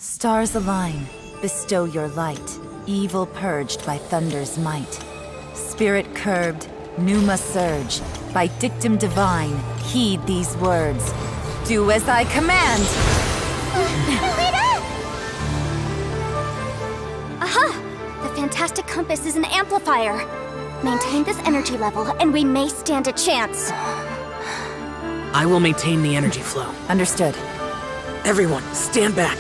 Stars align, bestow your light, evil purged by thunder's might. Spirit curbed, pneuma surge, by dictum divine, heed these words. Do as I command! Aha! The fantastic compass is an amplifier. Maintain this energy level, and we may stand a chance. I will maintain the energy flow. Understood. Everyone, stand back.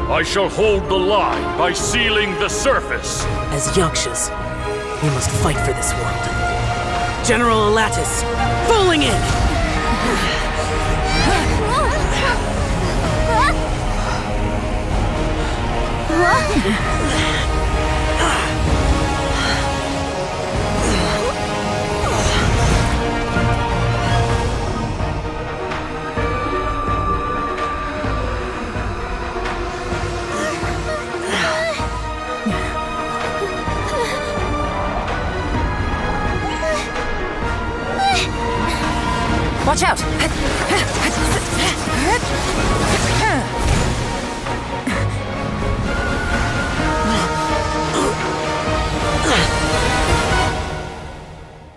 I shall hold the line by sealing the surface. As Yakshas, we must fight for this world. General Alatus, falling in! Watch out!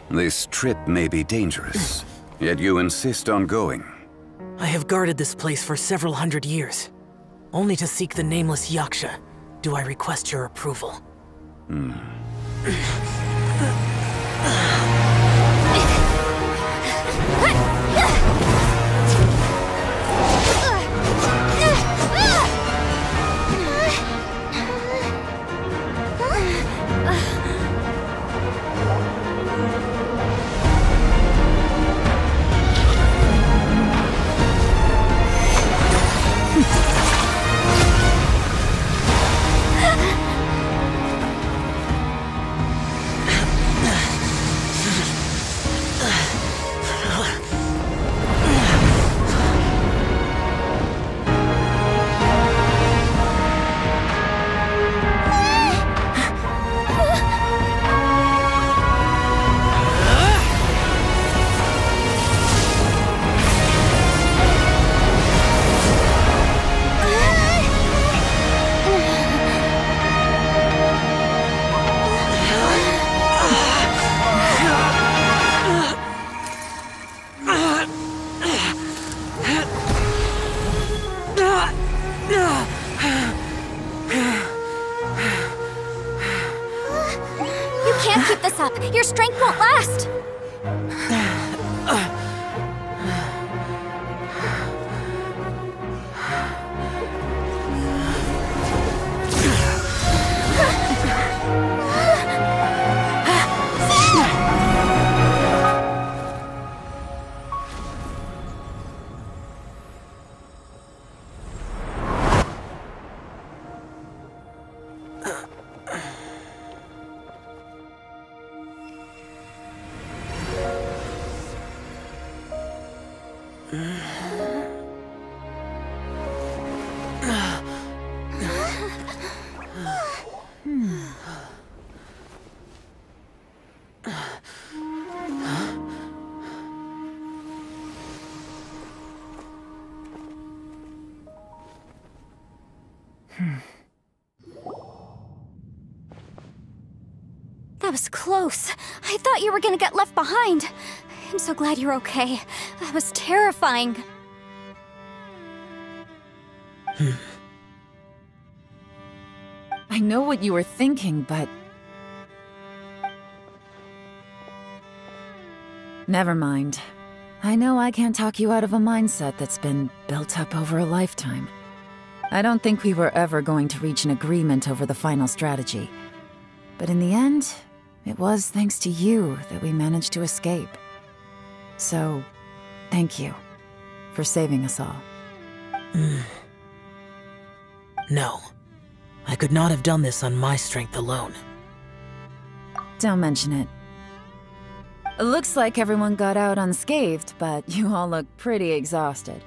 This trip may be dangerous, yet you insist on going. I have guarded this place for several hundred years. Only to seek the nameless Yaksha do I request your approval. Can't keep this up. Your strength won't last. That was close. I thought you were gonna get left behind. I'm so glad you're okay. That was terrifying. I know what you were thinking, but... Never mind. I know I can't talk you out of a mindset that's been built up over a lifetime. I don't think we were ever going to reach an agreement over the final strategy. But in the end, it was thanks to you that we managed to escape. So, thank you for saving us all. No. I could not have done this on my strength alone. Don't mention it. It looks like everyone got out unscathed, but you all look pretty exhausted.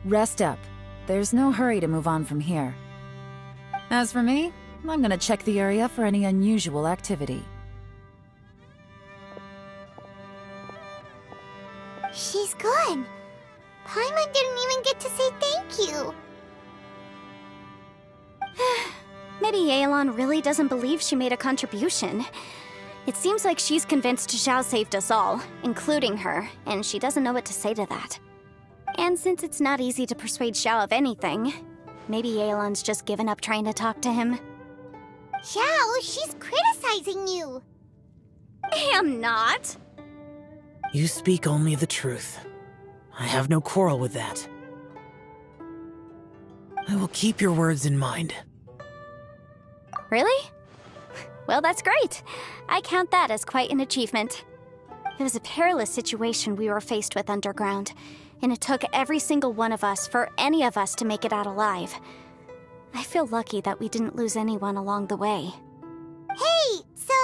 Rest up. There's no hurry to move on from here. As for me, I'm gonna check the area for any unusual activity. Paimon didn't even get to say thank you. Maybe Yelan really doesn't believe she made a contribution. It seems like she's convinced Xiao saved us all, including her, and she doesn't know what to say to that. And since it's not easy to persuade Xiao of anything, maybe Yelan's just given up trying to talk to him. Xiao, she's criticizing you. I am not. You speak only the truth. I have no quarrel with that. I will keep your words in mind. Really? Well, that's great. I count that as quite an achievement. It was a perilous situation we were faced with underground, and it took every single one of us for any of us to make it out alive. I feel lucky that we didn't lose anyone along the way. Hey, so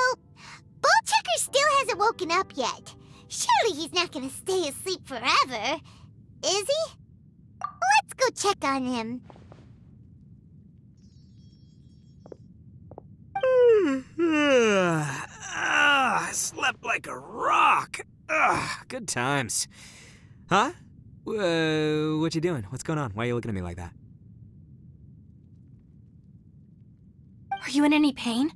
Ballchecker still hasn't woken up yet. Surely he's not gonna stay asleep forever, is he? Let's go check on him. I slept like a rock. Good times. Huh? What you doing? What's going on? Why are you looking at me like that? Are you in any pain?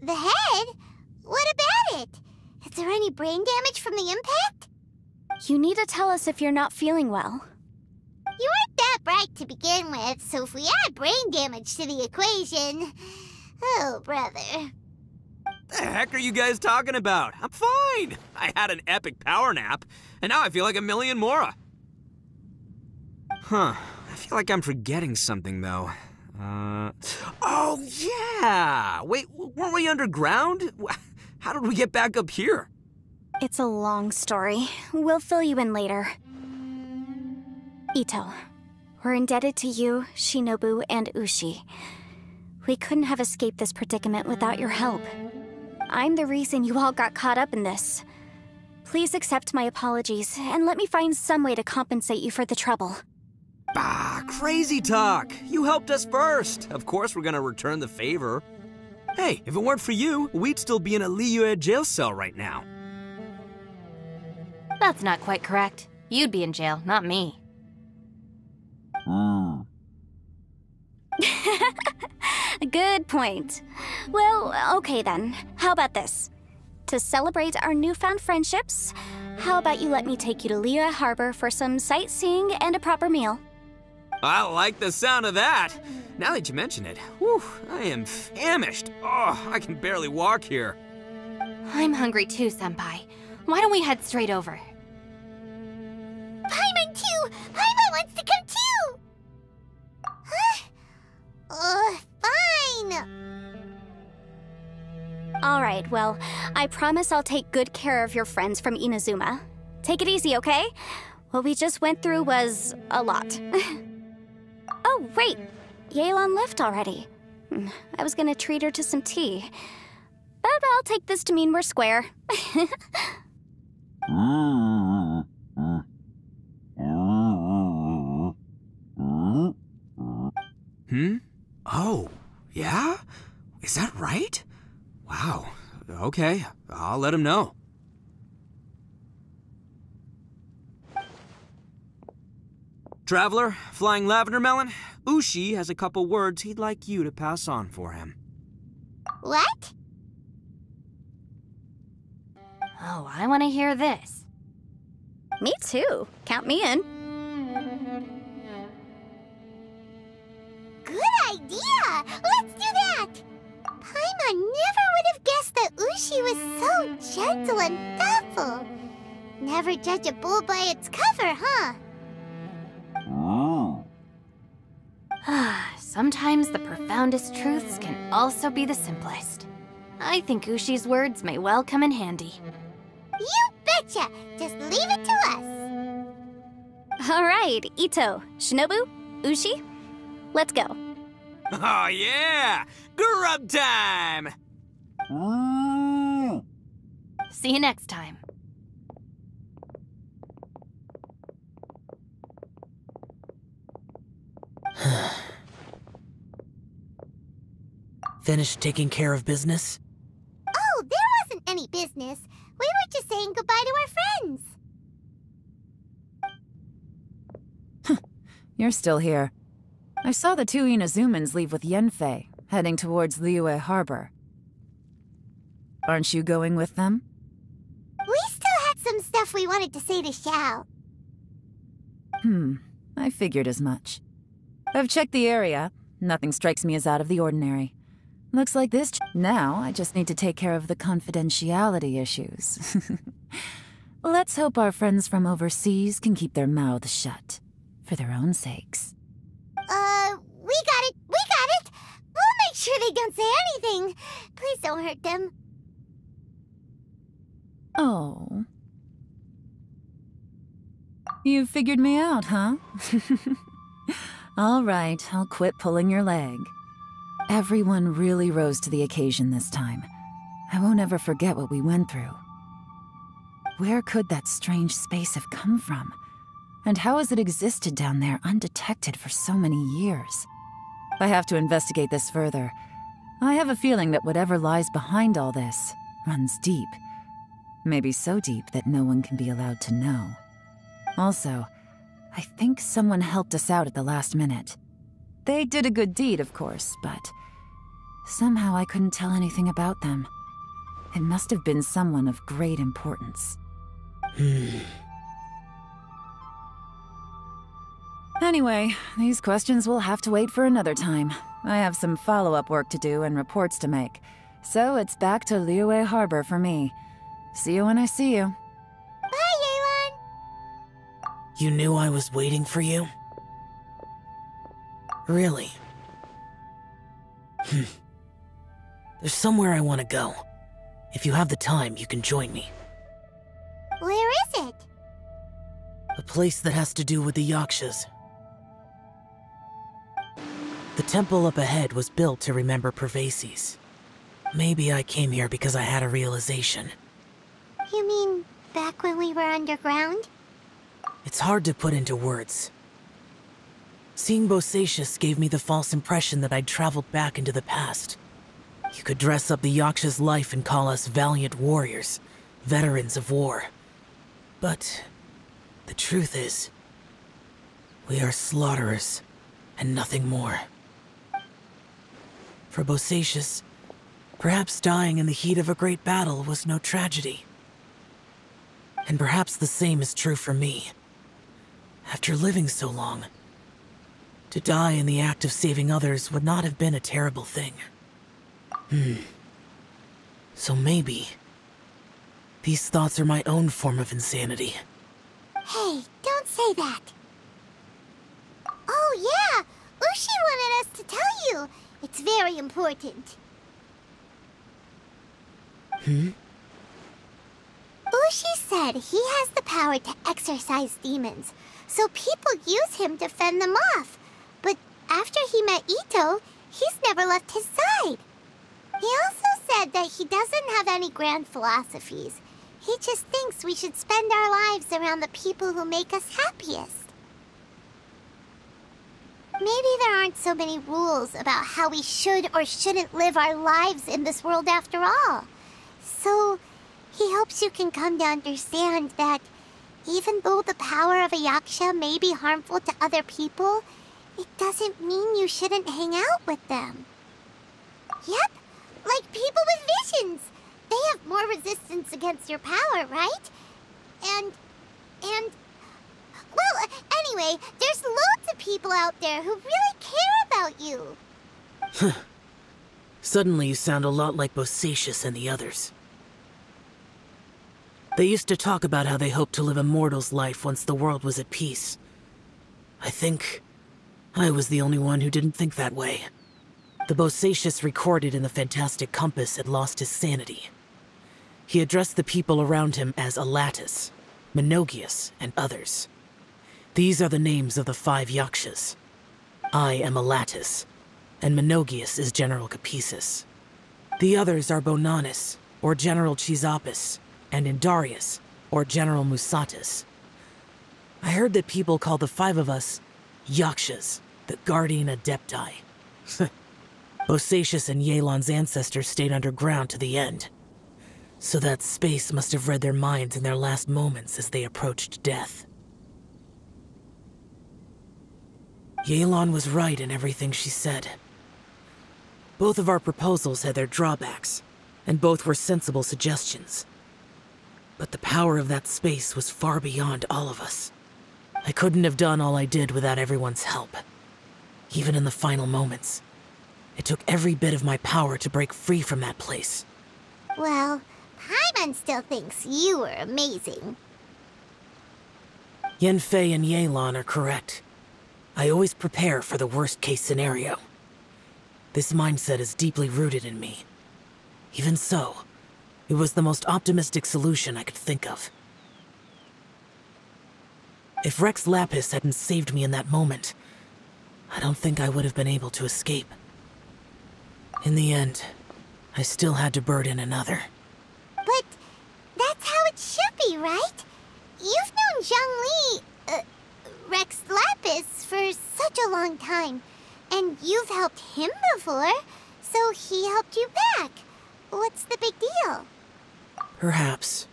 The head? What about it? Is there any brain damage from the impact? You need to tell us if you're not feeling well. You weren't that bright to begin with, so if we add brain damage to the equation... Oh, brother. The heck are you guys talking about? I'm fine. I had an epic power nap, and now I feel like a million more. Huh. I feel like I'm forgetting something, though. Oh, yeah! Wait, weren't we underground? How did we get back up here? It's a long story. We'll fill you in later. Ito, we're indebted to you, Shinobu, and Ushi. We couldn't have escaped this predicament without your help. I'm the reason you all got caught up in this. Please accept my apologies, and let me find some way to compensate you for the trouble. Bah, crazy talk! You helped us first! Of course we're gonna return the favor. Hey, if it weren't for you, we'd still be in a Liyue jail cell right now. That's not quite correct. You'd be in jail, not me. Good point. Well, okay then. How about this? To celebrate our newfound friendships, how about you let me take you to Liyue Harbor for some sightseeing and a proper meal? I like the sound of that! Now that you mention it, whew, I am famished. Oh, I can barely walk here. I'm hungry too, Senpai. Why don't we head straight over? Paimon too! Paimon wants to come too! Huh? Fine! Alright, well, I promise I'll take good care of your friends from Inazuma. Take it easy, okay? What we just went through was a lot. Oh, wait! Yelan left already. I was gonna treat her to some tea. But I'll take this to mean we're square. Oh, yeah? Is that right? Wow. Okay, I'll let him know. Traveler, Flying Lavender Melon, Ushi has a couple words he'd like you to pass on for him. What? Oh, I want to hear this. Me too. Count me in. Good idea! Let's do that! Paimon never would have guessed that Ushi was so gentle and thoughtful. Never judge a bull by its cover, huh? Sometimes the profoundest truths can also be the simplest. I think Ushi's words may well come in handy. You betcha! Just leave it to us! Alright, Ito, Shinobu, Ushi, let's go. Oh yeah! Grub time! See you next time. Finished taking care of business? Oh, there wasn't any business. We were just saying goodbye to our friends. You're still here. I saw the two Inazumans leave with Yenfei, heading towards Liyue Harbor. Aren't you going with them? We still had some stuff we wanted to say to Xiao. I figured as much. I've checked the area. Nothing strikes me as out of the ordinary. Looks like this now I just need to take care of the confidentiality issues. Let's hope our friends from overseas can keep their mouths shut. For their own sakes. We got it! We'll make sure they don't say anything. Please don't hurt them. Oh. You figured me out, huh? All right, I'll quit pulling your leg. Everyone really rose to the occasion this time. I won't ever forget what we went through. Where could that strange space have come from? And how has it existed down there undetected for so many years? I have to investigate this further. I have a feeling that whatever lies behind all this runs deep. Maybe so deep that no one can be allowed to know. Also, I think someone helped us out at the last minute. They did a good deed, of course, but somehow I couldn't tell anything about them. It must have been someone of great importance. Anyway, these questions will have to wait for another time. I have some follow-up work to do and reports to make. So it's back to Liyue Harbor for me. See you when I see you. Bye, Yelan! You knew I was waiting for you? Really? There's somewhere I want to go. If you have the time, you can join me. Where is it? A place that has to do with the Yakshas. The temple up ahead was built to remember Pervases. Maybe I came here because I had a realization. You mean back when we were underground? It's hard to put into words. Seeing Bosacius gave me the false impression that I'd traveled back into the past. You could dress up the Yaksha's life and call us valiant warriors, veterans of war. But the truth is, we are slaughterers and nothing more. For Bosacius, perhaps dying in the heat of a great battle was no tragedy. And perhaps the same is true for me. After living so long, to die in the act of saving others would not have been a terrible thing. So maybe these thoughts are my own form of insanity. Hey, don't say that. Oh yeah, Ushi wanted us to tell you. It's very important. Ushi said he has the power to exorcise demons, so people use him to fend them off. But after he met Ito, he's never left his side. He also said that he doesn't have any grand philosophies. He just thinks we should spend our lives around the people who make us happiest. Maybe there aren't so many rules about how we should or shouldn't live our lives in this world after all. So, he hopes you can come to understand that even though the power of a Yaksha may be harmful to other people, it doesn't mean you shouldn't hang out with them. Yep, like people with visions. They have more resistance against your power, right? And... Well, anyway, there's loads of people out there who really care about you. Suddenly you sound a lot like Bosacius and the others. They used to talk about how they hoped to live a mortal's life once the world was at peace. I think I was the only one who didn't think that way. The Bosacius recorded in the Fantastic Compass had lost his sanity. He addressed the people around him as Alatus, Menogius, and others. These are the names of the 5 Yakshas. I am Alatus, and Menogius is General Capisis. The others are Bonanis, or General Chisapis, and Indarius, or General Musatis. I heard that people call the 5 of us Yakshas, the Guardian Adepti. Bosacius and Yelan's ancestors stayed underground to the end. So that space must have read their minds in their last moments as they approached death. Yelan was right in everything she said. Both of our proposals had their drawbacks, and both were sensible suggestions. But the power of that space was far beyond all of us. I couldn't have done all I did without everyone's help. Even in the final moments, it took every bit of my power to break free from that place. Well, Paimon still thinks you were amazing. Yanfei and Yelan are correct. I always prepare for the worst-case scenario. This mindset is deeply rooted in me. Even so, it was the most optimistic solution I could think of. If Rex Lapis hadn't saved me in that moment, I don't think I would have been able to escape. In the end, I still had to burden another. But that's how it should be, right? You've known Zhongli, Rex Lapis, for such a long time. And you've helped him before, so he helped you back. What's the big deal? Perhaps.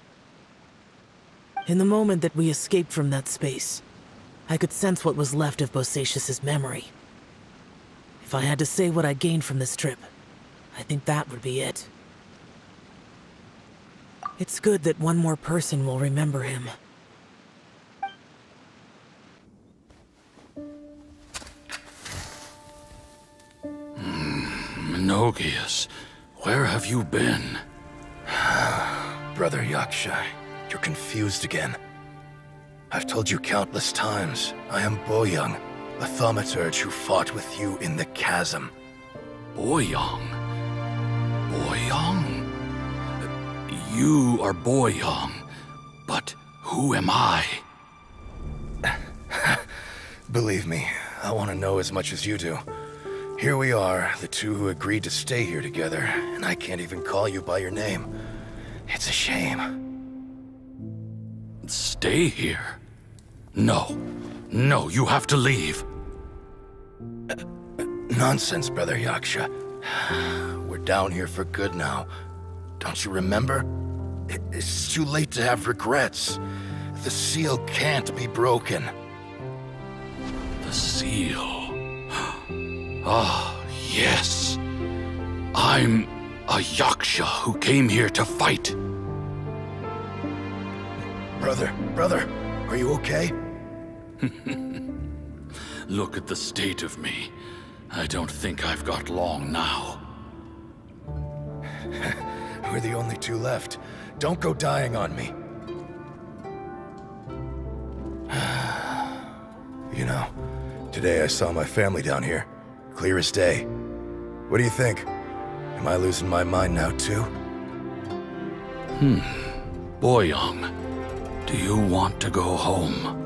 In the moment that we escaped from that space, I could sense what was left of Bosacius's memory. If I had to say what I gained from this trip, I think that would be it. It's good that one more person will remember him. Menogias, where have you been? Brother Yaksha, you're confused again. I've told you countless times, I am Boyoung, the thaumaturge who fought with you in the chasm. Boyoung? Boyoung? You are Boyoung, but who am I? Believe me, I want to know as much as you do. Here we are, the two who agreed to stay here together, and I can't even call you by your name. It's a shame. Stay here? No. No, you have to leave. Nonsense, Brother Yaksha. We're down here for good now. Don't you remember? It's too late to have regrets. The seal can't be broken. The seal... Ah, yes. I'm a Yaksha who came here to fight. Brother, are you okay? Look at the state of me. I don't think I've got long now. We're the only two left. Don't go dying on me. You know, today I saw my family down here. Clear as day. What do you think? Am I losing my mind now, too? Boyoung, do you want to go home?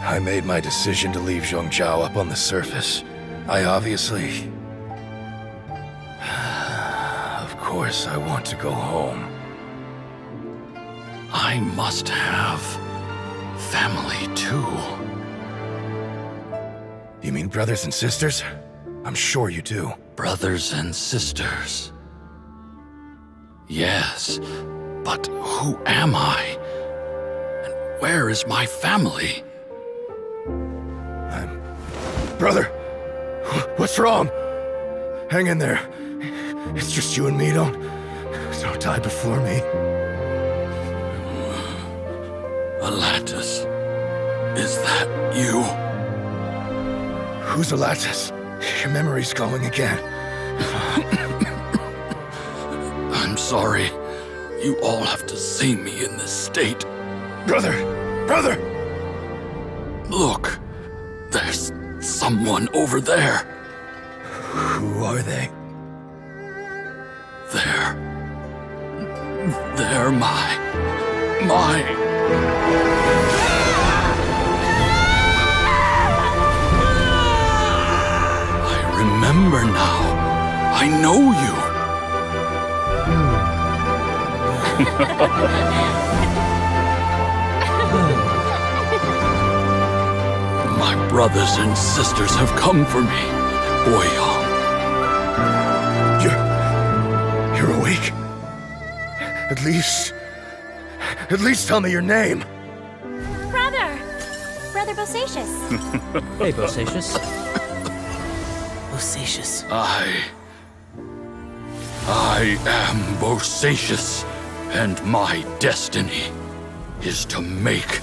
I made my decision to leave Zhongzhou up on the surface. I obviously... Of course I want to go home. I must have family, too. You mean brothers and sisters? I'm sure you do. Brothers and sisters. Yes, but who am I? And where is my family? Brother! What's wrong? Hang in there. It's just you and me, don't die before me. Alatus, is that you? Who's Alatus? Your memory's going again. I'm sorry. You all have to see me in this state. Brother! Look, there's someone over there. Who are they? They're my... I remember now. I know you. My brothers and sisters have come for me, Boyong. You're awake? At least tell me your name. Brother Bosacious. Hey, Bosacious. Bosacious. I am Bosacious, and my destiny is to make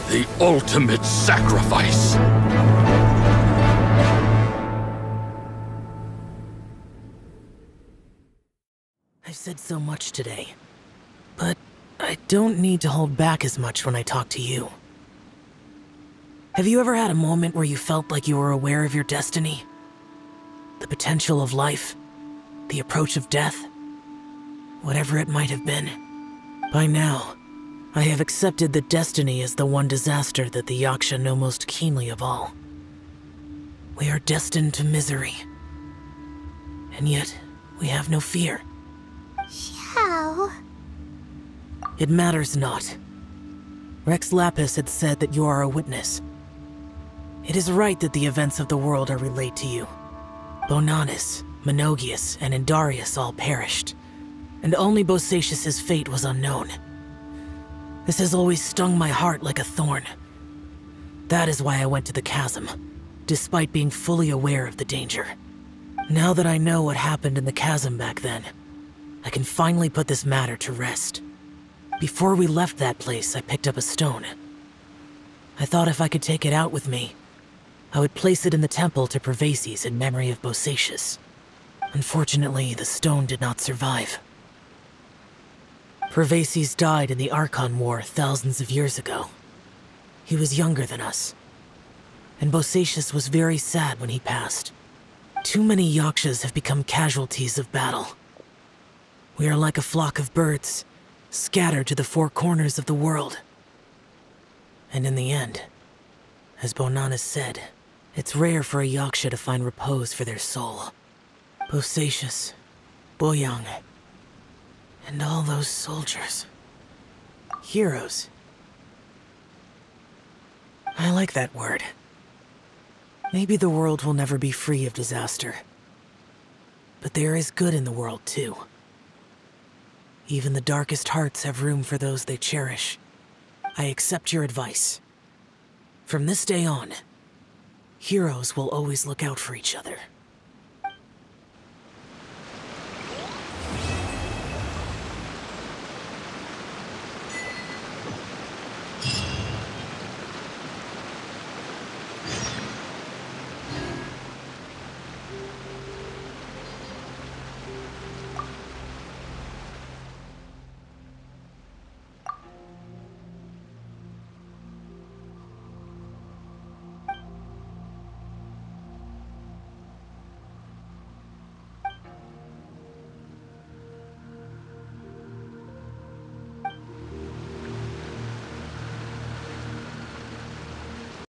the ultimate sacrifice. I've said so much today, but I don't need to hold back as much when I talk to you. Have you ever had a moment where you felt like you were aware of your destiny? The potential of life? The approach of death? Whatever it might have been. By now, I have accepted that destiny is the one disaster that the Yaksha know most keenly of all. We are destined to misery. And yet, we have no fear. How? It matters not. Rex Lapis had said that you are a witness. It is right that the events of the world are relayed to you. Bonanis, Menogius, and Indarius all perished, and only Bosacious's fate was unknown. This has always stung my heart like a thorn. That is why I went to the chasm, despite being fully aware of the danger. Now that I know what happened in the chasm back then, I can finally put this matter to rest. Before we left that place, I picked up a stone. I thought if I could take it out with me, I would place it in the temple to Pervases in memory of Bosacious. Unfortunately, the stone did not survive. Pervases died in the Archon War thousands of years ago. He was younger than us, and Bosacious was very sad when he passed. Too many Yakshas have become casualties of battle. We are like a flock of birds, scattered to the four corners of the world. And in the end, as Bonanis said, it's rare for a Yaksha to find repose for their soul. Bosacious, Boyang, and all those soldiers. Heroes. I like that word. Maybe the world will never be free of disaster. But there is good in the world, too. Even the darkest hearts have room for those they cherish. I accept your advice. From this day on, heroes will always look out for each other.